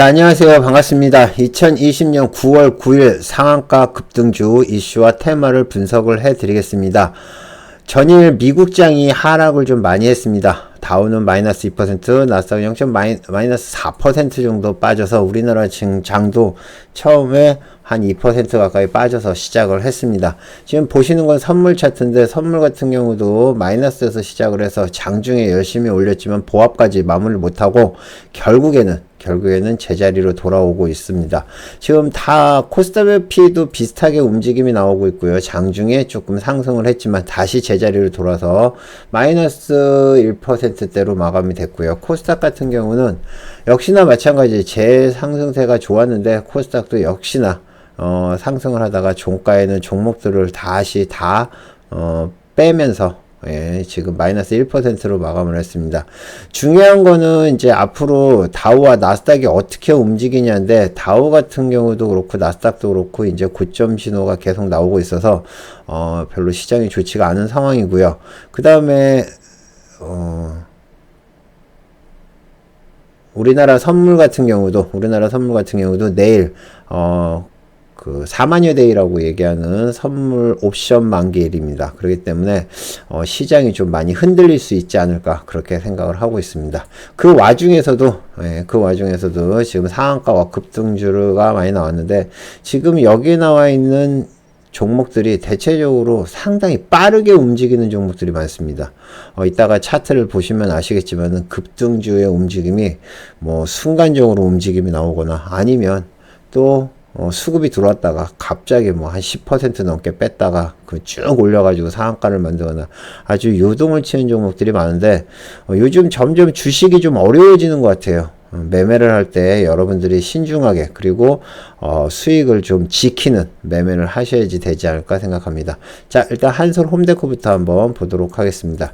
자, 안녕하세요. 반갑습니다. 2020년 9월 9일 상한가 급등주 이슈와 테마를 분석을 해 드리겠습니다. 전일 미국장이 하락을 좀 많이 했습니다. 다우는 마이너스 2%, 나스닥은 0. 마이너스 4% 정도 빠져서 우리나라 장도 처음에 한 2% 가까이 빠져서 시작을 했습니다. 지금 보시는 건 선물 차트인데 선물 같은 경우도 마이너스에서 시작을 해서 장중에 열심히 올렸지만 보합까지 마무리를 못하고 결국에는 제자리로 돌아오고 있습니다. 지금 다 코스닥피도 비슷하게 움직임이 나오고 있고요. 장중에 조금 상승을 했지만 다시 제자리로 돌아서 마이너스 1%대로 마감이 됐고요. 코스닥 같은 경우는 역시나 마찬가지 재상승세가 좋았는데 코스닥도 역시나 상승을 하다가 종가에는 종목들을 다시 빼면서 지금 마이너스 1%로 마감을 했습니다. 중요한 거는 이제 앞으로 다우와 나스닥이 어떻게 움직이냐인데, 다우 같은 경우도 그렇고 나스닥도 그렇고 이제 고점 신호가 계속 나오고 있어서 별로 시장이 좋지가 않은 상황이고요. 그 다음에 우리나라 선물 같은 경우도 내일 그 4만여 대이라고 얘기하는 선물 옵션 만기일입니다. 그렇기 때문에 시장이 좀 많이 흔들릴 수 있지 않을까 그렇게 생각을 하고 있습니다. 그 와중에서도 지금 상한가와 급등주가 많이 나왔는데, 지금 여기에 나와 있는 종목들이 대체적으로 상당히 빠르게 움직이는 종목들이 많습니다. 이따가 차트를 보시면 아시겠지만은 급등주의 움직임이 순간적으로 움직임이 나오거나 아니면 또 수급이 들어왔다가 갑자기 한 10% 넘게 뺐다가 쭉 올려가지고 상한가를 만들거나 아주 요동을 치는 종목들이 많은데, 요즘 점점 주식이 좀 어려워지는 것 같아요. 매매를 할 때 여러분들이 신중하게, 그리고 수익을 좀 지키는 매매를 하셔야지 되지 않을까 생각합니다. 자, 일단 한솔 홈데코부터 한번 보도록 하겠습니다.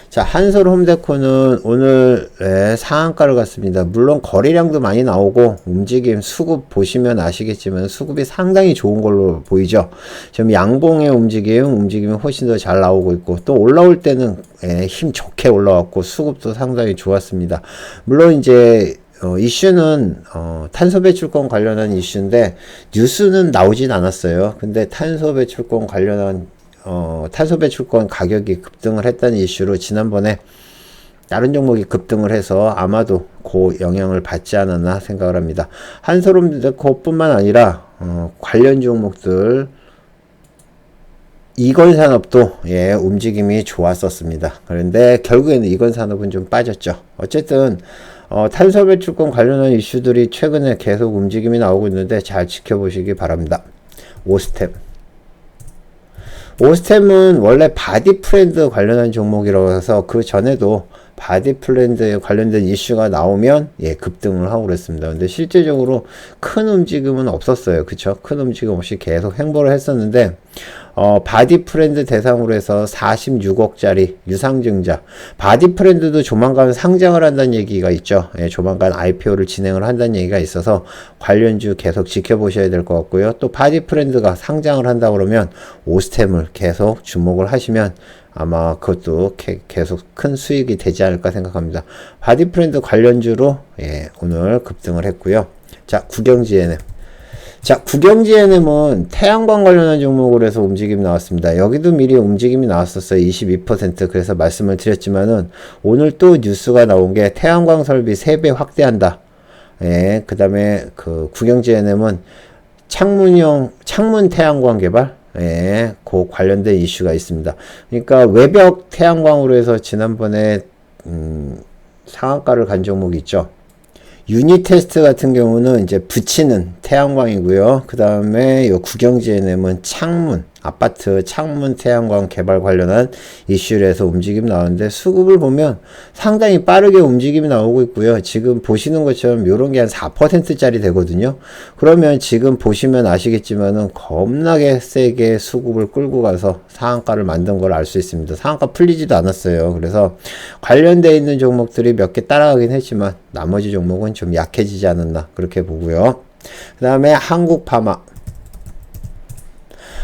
자, 한솔 홈데코는 오늘 상한가를 갔습니다. 물론 거래량도 많이 나오고 움직임, 수급 보시면 아시겠지만 수급이 상당히 좋은 걸로 보이죠. 지금 양봉의 움직임이 훨씬 더 잘 나오고 있고, 또 올라올 때는 힘 좋게 올라왔고 수급도 상당히 좋았습니다. 물론 이제 이슈는 탄소 배출권 관련한 이슈인데 뉴스는 나오진 않았어요. 근데 탄소 배출권 관련한 탄소 배출권 가격이 급등을 했다는 이슈로 지난번에 다른 종목이 급등을 해서 아마도 그 영향을 받지 않았나 생각을 합니다. 한솔홈데코뿐만 아니라 관련 종목들 이건산업도 움직임이 좋았었습니다. 그런데 결국에는 이건산업은 좀 빠졌죠. 어쨌든 탄소 배출권 관련한 이슈들이 최근에 계속 움직임이 나오고 있는데 잘 지켜보시기 바랍니다. 오스템은 원래 바디프렌드 관련한 종목이라고 해서 그 전에도 바디프렌드에 관련된 이슈가 나오면 급등을 하고 그랬습니다. 근데 실제적으로 큰 움직임은 없었어요. 그쵸? 큰 움직임 없이 계속 행보를 했었는데, 바디프렌드 대상으로 해서 46억짜리 유상증자, 바디프렌드도 조만간 상장을 한다는 얘기가 있죠. 조만간 IPO를 진행을 한다는 얘기가 있어서 관련주 계속 지켜보셔야 될 것 같고요. 또 바디프렌드가 상장을 한다 그러면 오스템을 계속 주목을 하시면 아마 그것도 계속 큰 수익이 되지 않을까 생각합니다. 바디프렌드 관련주로 오늘 급등을 했고요. 자, 구경지NM은 태양광 관련한 종목으로 해서 움직임이 나왔습니다. 여기도 미리 움직임이 나왔었어요. 22%. 그래서 말씀을 드렸지만은 오늘 또 뉴스가 나온 게 태양광 설비 3배 확대한다. 그 다음에 구경지NM은 창문 태양광 개발, 그 관련된 이슈가 있습니다. 그러니까 외벽 태양광으로 해서 지난번에 상한가를 간 종목이 있죠. 유니테스트 같은 경우는 이제 붙이는 태양광이고요. 그 다음에 요 구경지NM은 아파트 창문 태양광 개발 관련한 이슈를 해서 움직임이 나오는데, 수급을 보면 상당히 빠르게 움직임이 나오고 있고요. 지금 보시는 것처럼 요런 게 한 4%짜리 되거든요. 그러면 지금 보시면 아시겠지만은 겁나게 세게 수급을 끌고 가서 상한가를 만든 걸 알 수 있습니다. 상한가 풀리지도 않았어요. 그래서 관련되어 있는 종목들이 몇 개 따라가긴 했지만 나머지 종목은 좀 약해지지 않았나 그렇게 보고요. 그 다음에 한국파마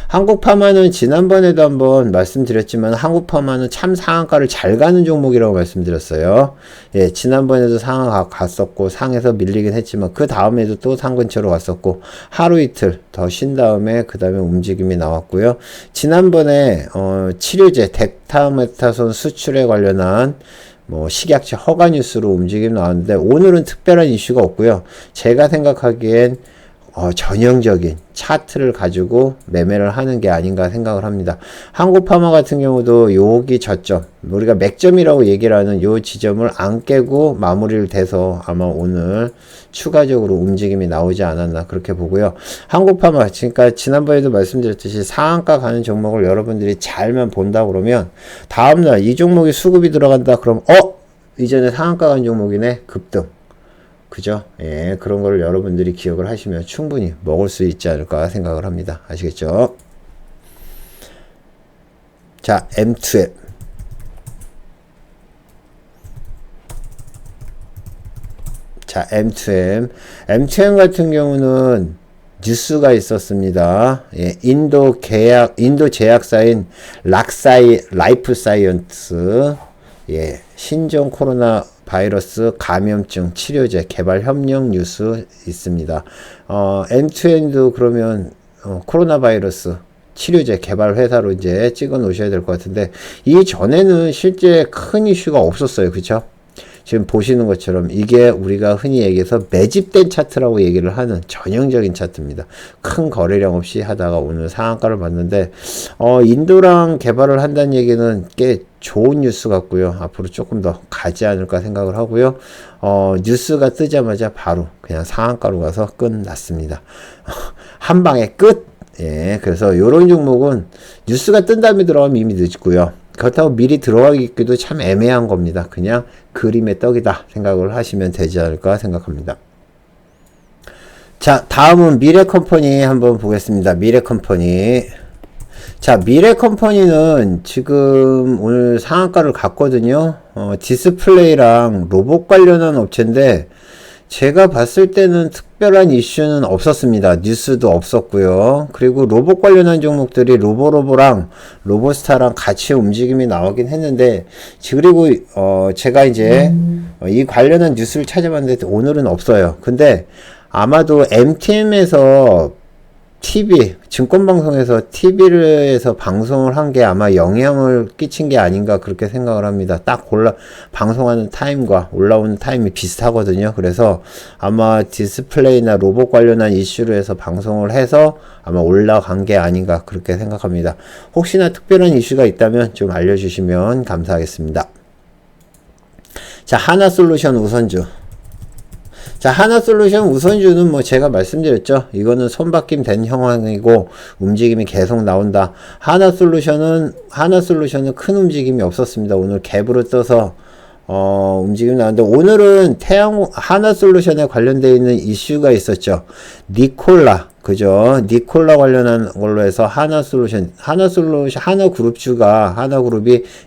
한국파마는 지난번에도 한번 말씀드렸지만 한국파마는 참 상한가를 잘 가는 종목이라고 말씀드렸어요. 예, 지난번에도 상한가 갔었고 상에서 밀리긴 했지만 그 다음에도 또 상 근처로 왔었고 하루 이틀 더 쉰 다음에 그 다음에 움직임이 나왔고요. 지난번에 치료제 덱타메타손 수출에 관련한 식약처 허가 뉴스로 움직임 나왔는데 오늘은 특별한 이슈가 없고요. 제가 생각하기엔 전형적인 차트를 가지고 매매를 하는 게 아닌가 생각을 합니다. 한국파마 같은 경우도 여기 저점, 우리가 맥점이라고 얘기를 하는 요 지점을 안 깨고 마무리를 돼서 아마 오늘 추가적으로 움직임이 나오지 않았나 그렇게 보고요. 한국파마, 그러니까 지난번에도 말씀드렸듯이 상한가 가는 종목을 여러분들이 잘만 본다 그러면 다음날 이 종목이 수급이 들어간다 그럼 이전에 상한가 간 종목이네 급등. 그죠? 예, 그런 거를 여러분들이 기억을 하시면 충분히 먹을 수 있지 않을까 생각을 합니다. 아시겠죠? 자, M2M. 자, M2M. M2M 같은 경우는 뉴스가 있었습니다. 예, 인도 제약사인 라이프 사이언스. 예, 신종 코로나 바이러스 감염증 치료제 개발 협력 뉴스 있습니다. M2M도 그러면 코로나 바이러스 치료제 개발 회사로 이제 찍어 놓으셔야 될 것 같은데 이 전에는 실제 큰 이슈가 없었어요. 그쵸? 지금 보시는 것처럼 이게 우리가 흔히 얘기해서 매집된 차트라고 얘기를 하는 전형적인 차트입니다. 큰 거래량 없이 하다가 오늘 상한가를 봤는데 인도랑 개발을 한다는 얘기는 꽤 좋은 뉴스 같고요. 앞으로 조금 더 가지 않을까 생각을 하고요. 뉴스가 뜨자마자 바로 그냥 상한가로 가서 끝났습니다. 한 방에 끝! 예, 그래서 요런 종목은 뉴스가 뜬 다음에 들어가면 이미 늦고요. 그렇다고 미리 들어가기도 참 애매한 겁니다. 그냥 그림의 떡이다 생각을 하시면 되지 않을까 생각합니다. 자, 다음은 미래컴퍼니 한번 보겠습니다. 미래컴퍼니. 자, 미래컴퍼니는 지금 오늘 상한가를 갔거든요. 디스플레이랑 로봇 관련한 업체인데 제가 봤을 때는 특별한 이슈는 없었습니다. 뉴스도 없었고요. 그리고 로봇 관련한 종목들이 로보랑 로보스타랑 같이 움직임이 나오긴 했는데 그리고 제가 이제 이 관련한 뉴스를 찾아봤는데 오늘은 없어요. 근데 아마도 MTM에서 TV, 증권방송에서 TV에서 방송을 한 게 아마 영향을 끼친 게 아닌가 그렇게 생각을 합니다. 딱 방송하는 타임과 올라오는 타임이 비슷하거든요. 그래서 아마 디스플레이나 로봇 관련한 이슈로 해서 방송을 해서 아마 올라간 게 아닌가 그렇게 생각합니다. 혹시나 특별한 이슈가 있다면 좀 알려주시면 감사하겠습니다. 자, 하나솔루션 우선주. 자, 하나솔루션 우선주는 제가 말씀드렸죠. 이거는 손바뀜 된 형황이고 움직임이 계속 나온다. 하나솔루션은 큰 움직임이 없었습니다. 오늘 갭으로 떠서 움직임이 나왔는데 오늘은 하나솔루션에 관련되어 있는 이슈가 있었죠. 니콜라. 그죠? 니콜라 관련한 걸로 해서 하나그룹이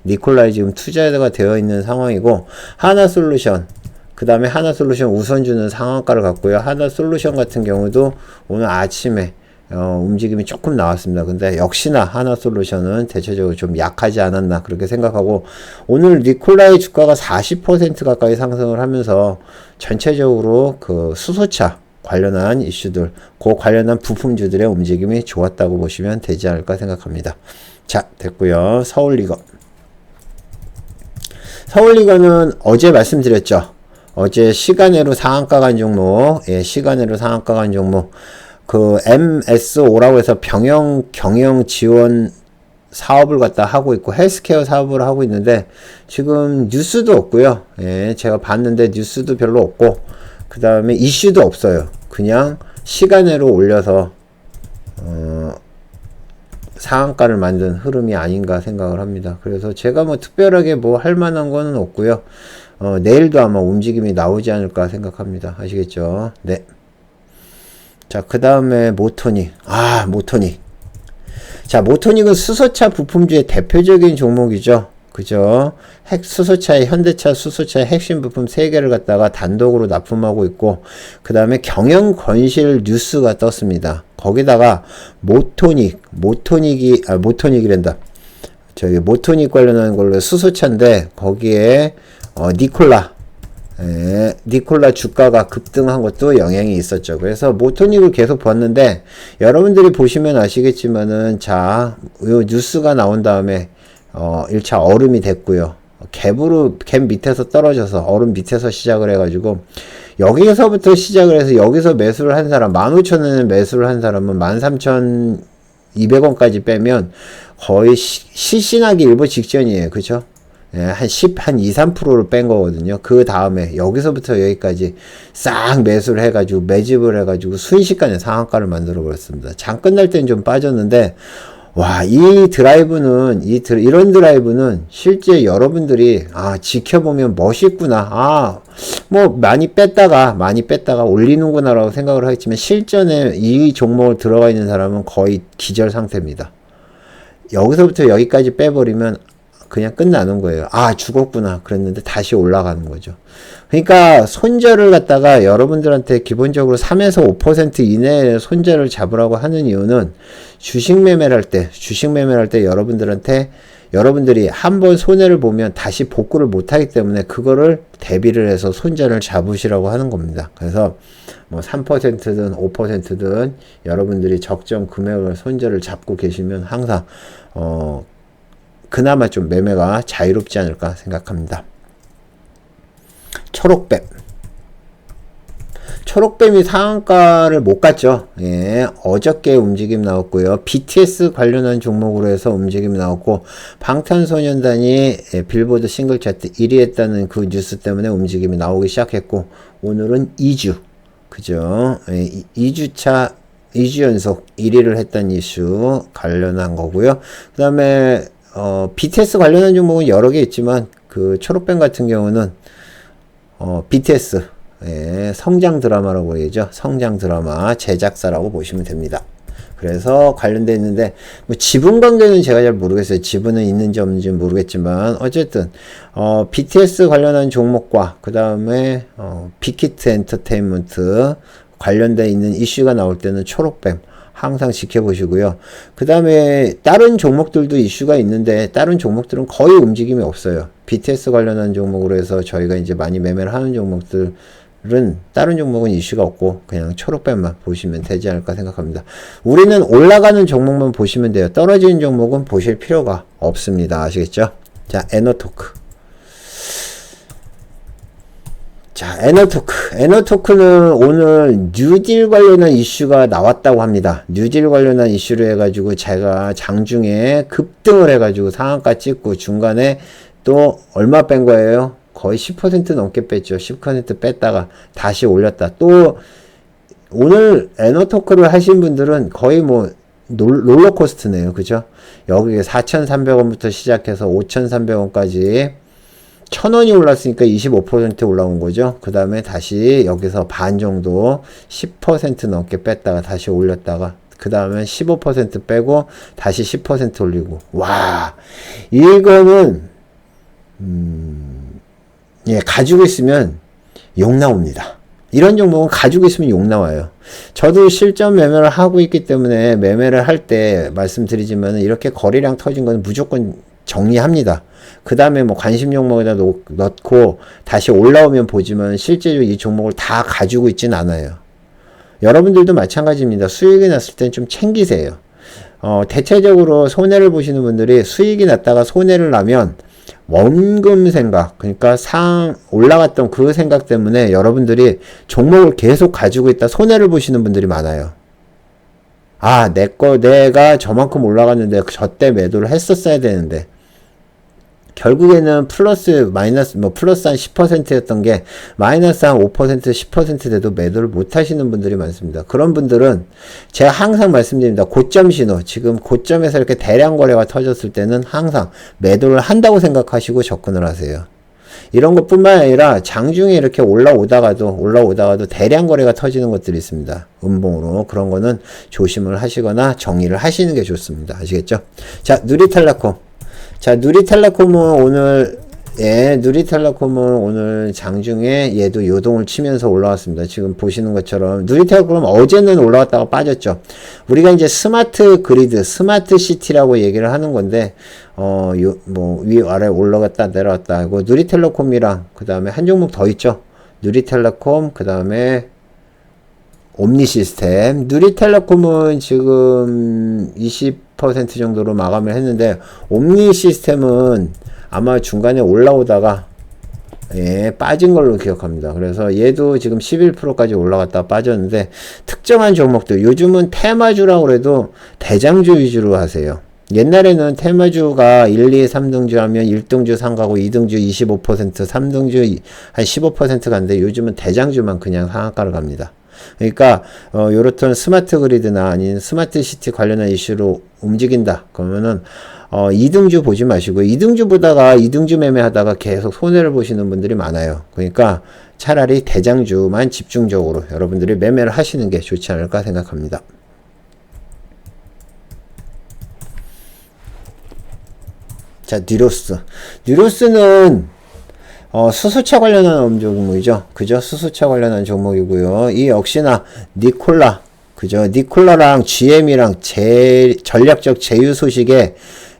니콜라에 지금 투자가 되어 있는 상황이고 하나솔루션 그 다음에 하나솔루션 우선주는 상한가를 갔고요. 하나솔루션 같은 경우도 오늘 아침에 움직임이 조금 나왔습니다. 근데 역시나 하나솔루션은 대체적으로 좀 약하지 않았나 그렇게 생각하고 오늘 니콜라의 주가가 40% 가까이 상승을 하면서 전체적으로 그 수소차 관련한 이슈들, 그 관련한 부품주들의 움직임이 좋았다고 보시면 되지 않을까 생각합니다. 자, 됐고요. 서울리건은 어제 말씀드렸죠. 어제 시간외로 상한가 간 종목, 시간외로 상한가 간 종목, 그 MSO라고 해서 경영 지원 사업을 갖다 하고 있고 헬스케어 사업을 하고 있는데 지금 뉴스도 없고요. 제가 봤는데 뉴스도 별로 없고 그 다음에 이슈도 없어요. 그냥 시간외로 올려서 상한가를 만든 흐름이 아닌가 생각을 합니다. 그래서 제가 특별하게 할 만한 거는 없고요. 내일도 아마 움직임이 나오지 않을까 생각합니다. 아시겠죠? 네. 자, 그 다음에 모토닉. 자, 모토닉은 수소차 부품주의 대표적인 종목이죠. 그죠? 현대차 수소차의 핵심 부품 3개를 갖다가 단독으로 납품하고 있고, 그 다음에 경영건실 뉴스가 떴습니다. 거기다가 모토닉이란다. 저기 모토닉 관련한 걸로 수소차인데 거기에 니콜라 주가가 급등한 것도 영향이 있었죠. 그래서 모토닉을 계속 봤는데 여러분들이 보시면 아시겠지만은 자, 요 뉴스가 나온 다음에 1차 얼음이 됐고요. 갭 밑에서 떨어져서 얼음 밑에서 시작을 해가지고 여기서부터 시작을 해서 여기서 매수를 한 사람 15,000원에 매수를 한 사람은 13,200원까지 빼면 거의 시신하기 일보 직전이에요. 그쵸? 예, 한 2, 3%를 뺀 거거든요. 그 다음에 여기서부터 여기까지 싹 매수를 해가지고 매집을 해가지고 순식간에 상한가를 만들어 버렸습니다. 장 끝날 땐 좀 빠졌는데 와, 이런 드라이브는 실제 여러분들이 지켜보면 멋있구나. 뭐 많이 뺐다가 올리는구나라고 생각을 하겠지만 실전에 이 종목을 들어가 있는 사람은 거의 기절 상태입니다. 여기서부터 여기까지 빼버리면 그냥 끝나는 거예요. 죽었구나 그랬는데 다시 올라가는 거죠. 그러니까 손절을 갖다가 여러분들한테 기본적으로 3에서 5% 이내에 손절을 잡으라고 하는 이유는 주식 매매를 할 때 여러분들이 한번 손해를 보면 다시 복구를 못 하기 때문에 그거를 대비를 해서 손절을 잡으시라고 하는 겁니다. 그래서 뭐 3%든 5%든 여러분들이 적정 금액을 손절을 잡고 계시면 항상 그나마 좀 매매가 자유롭지 않을까 생각합니다. 초록뱀이 상한가를 못 갔죠. 예, 어저께 움직임 나왔고요. BTS 관련한 종목으로 해서 움직임 나왔고 방탄소년단이 빌보드 싱글 차트 1위 했다는 그 뉴스 때문에 움직임이 나오기 시작했고 오늘은 2주 그죠? 2주 연속 1위를 했다는 이슈 관련한 거고요. 그 다음에 BTS 관련한 종목은 여러 개 있지만 그 초록뱀 같은 경우는 BTS 성장 드라마라고 얘기죠. 성장 드라마 제작사라고 보시면 됩니다. 그래서 관련돼 있는데 뭐 지분 관계는 제가 잘 모르겠어요. 지분은 있는지 없는지 모르겠지만 어쨌든 BTS 관련한 종목과 그 다음에 빅히트 엔터테인먼트 관련돼 있는 이슈가 나올 때는 초록뱀 항상 지켜보시고요. 그 다음에 다른 종목들도 이슈가 있는데 다른 종목들은 거의 움직임이 없어요. BTS 관련한 종목으로 해서 저희가 이제 많이 매매를 하는 종목들은 다른 종목은 이슈가 없고 그냥 초록뱀만 보시면 되지 않을까 생각합니다. 우리는 올라가는 종목만 보시면 돼요. 떨어지는 종목은 보실 필요가 없습니다. 아시겠죠? 자, 에너토크는 오늘 뉴딜 관련한 이슈가 나왔다고 합니다. 뉴딜 관련한 이슈를 해가지고 제가 장중에 급등을 해가지고 상한가 찍고 중간에 또 얼마 뺀 거예요? 거의 10% 넘게 뺐죠. 10% 뺐다가 다시 올렸다. 또 오늘 에너토크를 하신 분들은 거의 뭐 롤러코스트네요. 그죠? 여기 4,300원부터 시작해서 5,300원까지 1,000원이 올랐으니까 25% 올라온 거죠. 그 다음에 다시 여기서 반 정도 10% 넘게 뺐다가 다시 올렸다가 그 다음에 15% 빼고 다시 10% 올리고 와 이거는 가지고 있으면 욕 나옵니다. 이런 종목은 가지고 있으면 욕 나와요. 저도 실전 매매를 하고 있기 때문에 매매를 할 때 말씀드리지만 이렇게 거래량 터진 건 무조건 정리합니다. 그 다음에 뭐 관심 종목에다 넣고 다시 올라오면 보지만 실제로 이 종목을 다 가지고 있진 않아요. 여러분들도 마찬가지입니다. 수익이 났을 땐 좀 챙기세요. 대체적으로 손해를 보시는 분들이 수익이 났다가 손해를 나면 원금 생각, 그러니까 올라갔던 그 생각 때문에 여러분들이 종목을 계속 가지고 있다 손해를 보시는 분들이 많아요. 내가 저만큼 올라갔는데 저때 매도를 했었어야 되는데 결국에는 플러스 한 10%였던 게 마이너스 한 5%, 10% 돼도 매도를 못 하시는 분들이 많습니다. 그런 분들은 제가 항상 말씀드립니다. 고점 신호, 지금 고점에서 이렇게 대량 거래가 터졌을 때는 항상 매도를 한다고 생각하시고 접근을 하세요. 이런 것뿐만 아니라 장중에 이렇게 올라오다가도 대량 거래가 터지는 것들이 있습니다. 음봉으로. 그런 거는 조심을 하시거나 정리를 하시는 게 좋습니다. 아시겠죠? 자, 누리텔레콤은 오늘 예, 누리텔레콤은 오늘 장중에 얘도 요동을 치면서 올라왔습니다. 지금 보시는 것처럼 누리텔레콤은 어제는 올라왔다가 빠졌죠. 우리가 이제 스마트 그리드, 스마트 시티라고 얘기를 하는 건데 위아래 올라갔다 내려왔다 하고 누리텔레콤이랑 그 다음에 한 종목 더 있죠. 누리텔레콤 그 다음에 옴니시스템. 누리텔레콤은 지금 20% 정도로 마감을 했는데 옴니시스템은 아마 중간에 올라오다가 빠진 걸로 기억합니다. 그래서 얘도 지금 11%까지 올라갔다 빠졌는데 특정한 종목들 요즘은 테마주라고 그래도 대장주 위주로 하세요. 옛날에는 테마주가 1, 2, 3등주 하면 1등주 상가고 2등주 25%, 3등주 한 15% 간데 요즘은 대장주만 그냥 상한가를 갑니다. 그러니까 요렇던 스마트 그리드나 아닌 스마트 시티 관련한 이슈로 움직인다. 그러면은 2등주 보지 마시고 2등주 보다가 2등주 매매하다가 계속 손해를 보시는 분들이 많아요. 그러니까 차라리 대장주만 집중적으로 여러분들이 매매를 하시는 게 좋지 않을까 생각합니다. 자, 뉴로스. 뉴로스는 수소차 관련한 종목이죠. 그죠? 수소차 관련한 종목이고요. 이 역시나 니콜라, 그죠? 니콜라랑 GM이랑 전략적 제휴 소식에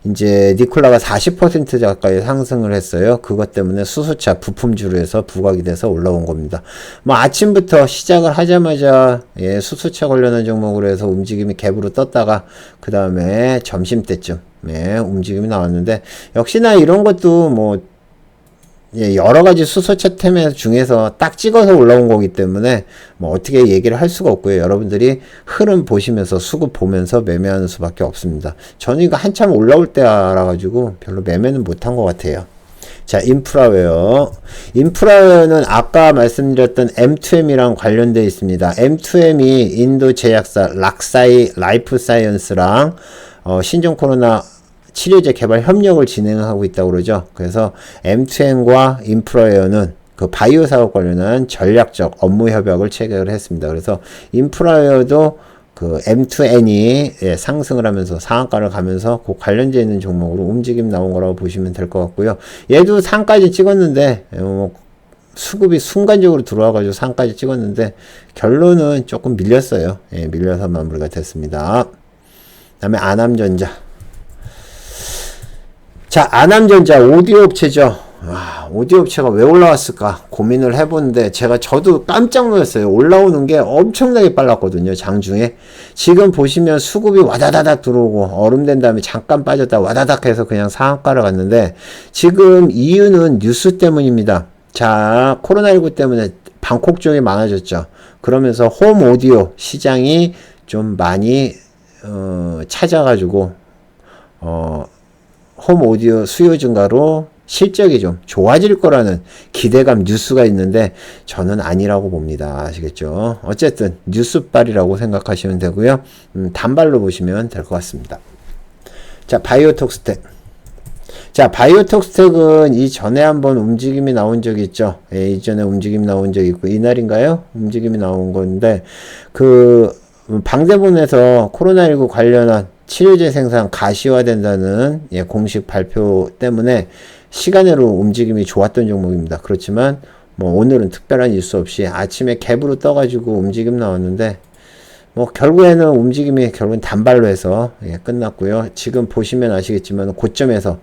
이제 니콜라가 40% 가까이 상승을 했어요. 그것 때문에 수소차 부품주로 해서 부각이 돼서 올라온 겁니다. 뭐 아침부터 시작을 하자마자 수소차 관련한 종목으로 해서 움직임이 갭으로 떴다가 그 다음에 점심때쯤 움직임이 나왔는데 역시나 이런 것도 뭐 여러 가지 수소차 템 중에서 딱 찍어서 올라온 거기 때문에 뭐 어떻게 얘기를 할 수가 없고요. 여러분들이 흐름 보시면서 수급 보면서 매매하는 수밖에 없습니다. 저는 이거 한참 올라올 때 알아가지고 별로 매매는 못한 것 같아요. 자, 인프라웨어. 인프라웨어는 아까 말씀드렸던 M2M이랑 관련되어 있습니다. M2M이 인도 제약사 락사이 라이프 사이언스랑 신종 코로나 치료제 개발 협력을 진행하고 있다고 그러죠. 그래서 M2M과 인프라웨어는 그 바이오 사업 관련한 전략적 업무 협약을 체결을 했습니다. 그래서 인프라웨어도 그 M2N이 상승을 하면서 상한가를 가면서 그 관련되어 있는 종목으로 움직임 나온 거라고 보시면 될 것 같고요. 얘도 상까지 찍었는데 수급이 순간적으로 들어와가지고 상까지 찍었는데 결론은 조금 밀렸어요. 밀려서 마무리가 됐습니다. 그 다음에 아남전자. 자, 아남전자 오디오 업체죠. 오디오 업체가 왜 올라왔을까 고민을 해보는데 저도 깜짝 놀랐어요. 올라오는 게 엄청나게 빨랐거든요. 장중에. 지금 보시면 수급이 와다다닥 들어오고 얼음된 다음에 잠깐 빠졌다 와다닥 해서 그냥 상한가를 갔는데 지금 이유는 뉴스 때문입니다. 자, 코로나19 때문에 방콕 쪽이 많아졌죠. 그러면서 홈 오디오 시장이 좀 많이 찾아가지고 홈 오디오 수요 증가로 실적이 좀 좋아질 거라는 기대감 뉴스가 있는데 저는 아니라고 봅니다. 아시겠죠? 어쨌든 뉴스빨이라고 생각하시면 되고요. 단발로 보시면 될 것 같습니다. 자, 바이오톡스텍. 자, 바이오톡스텍은 이전에 한번 움직임이 나온 적이 있죠. 이전에 움직임이 나온 적이 있고 이날인가요? 움직임이 나온 건데 그 방대본에서 코로나19 관련한 치료제 생산 가시화된다는 공식 발표 때문에 시간으로 움직임이 좋았던 종목입니다. 그렇지만 뭐 오늘은 특별한 이유 없이 아침에 갭으로 떠가지고 움직임 나왔는데 뭐 결국에는 움직임이 결국은 단발로 해서 끝났고요. 지금 보시면 아시겠지만 고점에서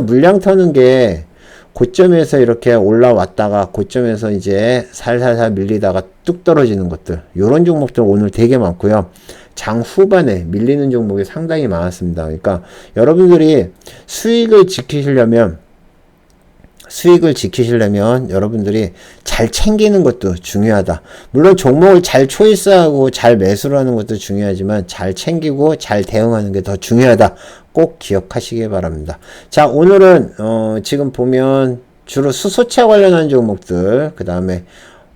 물량 터는 게 고점에서 이렇게 올라왔다가 고점에서 이제 살살살 밀리다가 뚝 떨어지는 것들 요런 종목들 오늘 되게 많고요. 장 후반에 밀리는 종목이 상당히 많았습니다. 그러니까 여러분들이 수익을 지키시려면 여러분들이 잘 챙기는 것도 중요하다. 물론 종목을 잘 초이스하고 잘 매수를 하는 것도 중요하지만 잘 챙기고 잘 대응하는 게 더 중요하다. 꼭 기억하시기 바랍니다. 자, 오늘은 지금 보면 주로 수소차 관련한 종목들 그 다음에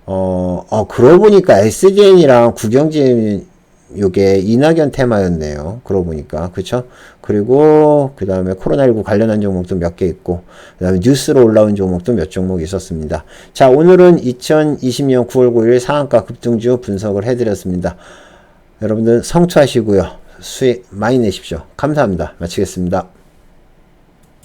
그러고 보니까 SDN이랑 국영진 요게 이낙연 테마였네요. 그러고 보니까. 그쵸? 그리고 그 다음에 코로나19 관련한 종목도 몇 개 있고 그 다음에 뉴스로 올라온 종목도 몇 종목 있었습니다. 자, 오늘은 2020년 9월 9일 상한가 급등주 분석을 해드렸습니다. 여러분들 성투하시고요. 수익 많이 내십시오. 감사합니다. 마치겠습니다.